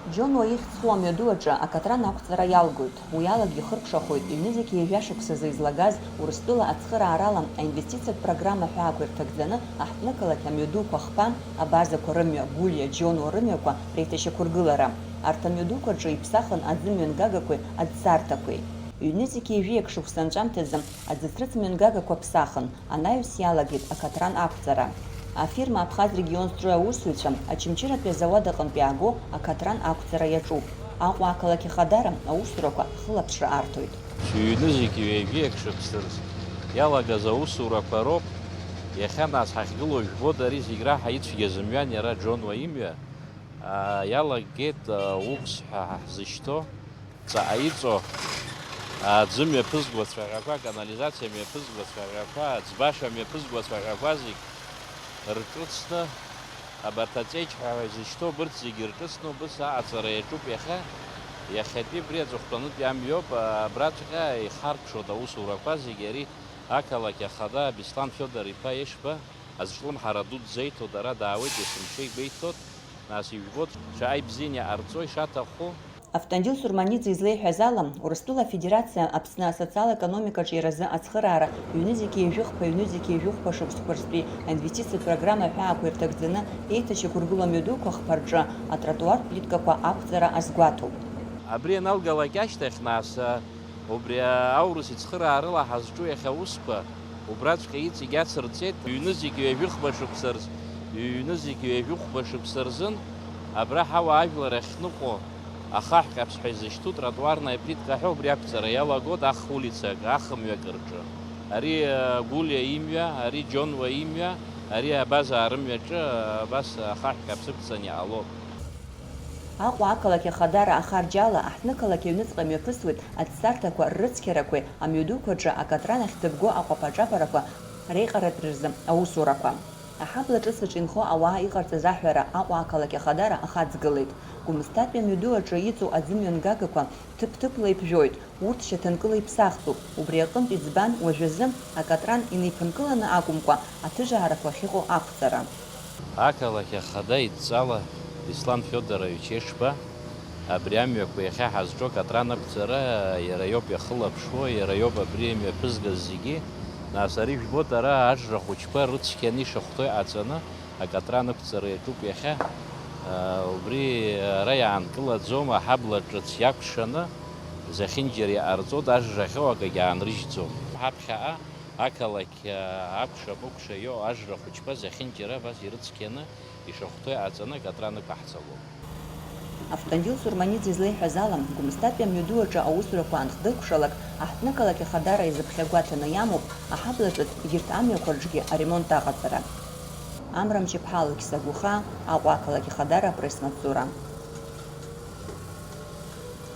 Џьон ихьӡху амҩаду аҿы акатран ақәҵара иалгоит. Уи алагьы ихыркшахоит ҩ-зегьы ҩажәашықәсазы излагаз Урыстәыла ацхыраарала аинвестициатә программа ҳәаақәа ирҭагӡаны аҳҭнықалақь амҩадуқәа хԥа, абазақәа рымҩа, Гәлиа, Џьонуа рымҩақәа реиҭашьақәыргылара. Арҭ амҩадуқәа рҿы иԥсахын аӡымҩангагақәеи аӡсарҭақәеи. Ҩ-зегьы ҩажәиак шықәса анҵәамҭазы аӡыҭрыҵмҩангагақәа ԥсахын, анаҩс иалагеит акатран ақәҵара. Афирма Абхаз регион строй аусзуҩцәа Очамчыратәи азауад аҟнытә иааго акатран ақәҵара иаҿуп. Аҟәа ақалақь Ахадара аусурақәа хылаԥшра арҭоит. Ҩ-зегьы ҩажәиак шықәсаз иалагаз аусурақәа роуп. Иахьа нас ҳахьгылоу жәбода ари зегь раҳа ицәгьаз мҩан иара Џьонуа имҩа. Иалагеит укс ҳәа ҳзышьҭоу ҵаҟа иҵоу аӡы мҩаԥызгуа цәаҳәақәа, канализациа мҩаԥызгуа цәаҳәақәа, аӡбаша мҩаԥызгуа цәаҳәақәа зегь рҿыцны абарҭ аҵеџь ҳәа изышьҭоу бырҭ зегьы рҿыцны убыс аҟаҵара иаҿуп иахьа. Иахьатәи абри аҵыхәтәантәи амҩоуп, абраҵәҟьа ихаркшоит аусурақәа зегьы ари ақалақь Ахада Беслан Фиодор-иԥа Ешба азҿлымҳара ду дзеиҭоит, ара даауеит, есымша игәеиҭоит, нас ижәбоит шаҟа ибзианы иҟарҵо ишаҭаху. Автандил Сурманиӡе излеиҳәаз ала, Урыстәыла Афедерациа Аԥсны асоциал-економикаҿы иразы ацхыраара ҩ-зегьы ҩажәихәқәа, ҩ-зегьы ҩажәихәқәа шықәсқәа рзтәи аинвестициатә программа ҳәаақәа ирҭагӡаны еиҭашьақәыргыло амҩадуқәа хԥа рҿы атротуар плиткақәа ақәҵара азгәаҭоуп. Абри аналгалак ашьҭахь нас убри аурыс ицхыраарыла ҳазҿу иахьа аусқәа убраҵәҟьа иҵегь ацырҵеит. Ҩ-зегьы ҩажәихәқәа шықәса рзы, ҩ-зегьы ҩажәихәқәа шықәса рзын абра ҳауа ажәлар ахьныҟәо ахаҳә ҟаԥшь ҳәа изышьҭу тротуарнаиа плитка ҳәа убри ақәҵара иалагоит ах улицак, ахымҩак рҿы. Ари Гәлиа имҩа, ари Џьонуа имҩа, ари абазаа рымҩаҿы абас ахаҳә ҟаԥшь ықәҵаны иҟалоит. Аҟәа ақалақь Ахадара ахарџьала аҳҭнықалақь аҩныҵҟа мҩаԥысуеит аӡсарҭақәа ррыцқьарақәеи амҩадуқәа рҿы акатран ахь дыбго аҟәаԥа-ҿаԥарақәа реиҟаратә рзы аусурақәа. Аҳабла ҿыцаҿ инхо ауаа иҟарҵаз аҳәара Аҟәа ақалақь Ахадара ахаҵгылеит. Гәымсҭатәи амҩаду аҿы иҵоу аӡымҩангагақәа ҭыԥ-ҭыԥла иԥжәоит, урҭ шьаҭанкыла иԥсахтәуп. Убри аҟынтә иӡбан уажәазы акатран инеиԥынкыланы акәымкәа аҭыжаарақәа ахьыҟоу ақәҵара. Ақалақь Ахада идҵала Беслан Фиодорович Ешба абри амҩақәа иахьа ҳазҿу акатран ақәҵара иара иоуп иахылаԥшуа, иара иоуп абри имҩаԥызгаз зегьы. Нас ари жәбоит ара ажра хәыҷқәа рыцқьаны ишахәҭоу иҟаҵаны акатран ақәҵара иаҿуп иахьа. Убри ара иаанкылаӡом, аҳабла ҿыц иакәшаны зехьынџьара иҟарҵоит, ажра ахьоу акагьы аанрыжьӡом. Ҳаԥхьаҟа ақалақь акәша-мыкәша иоуа ажра хәыҷқәа зехьынџьара абас ирыцқьаны ишахәҭоу иҟаҵаны акатран ықәаҳҵалоуп. Автандил Сурманиӡе излеиҳәаз ала, Гәымсҭатәи амҩаду аҿы аусурақәа анхдыркәшалак, аҳҭнықалақь Ахадара изыԥхьагәаҭаны иамоуп аҳабла ҿыц егьырҭ амҩақәа рҿгьы аремонт аҟаҵара. Амра Мчыԥҳа, Алықьса Гәыхаа, Аҟәа ақалақь Ахадара апресс-маҵзура.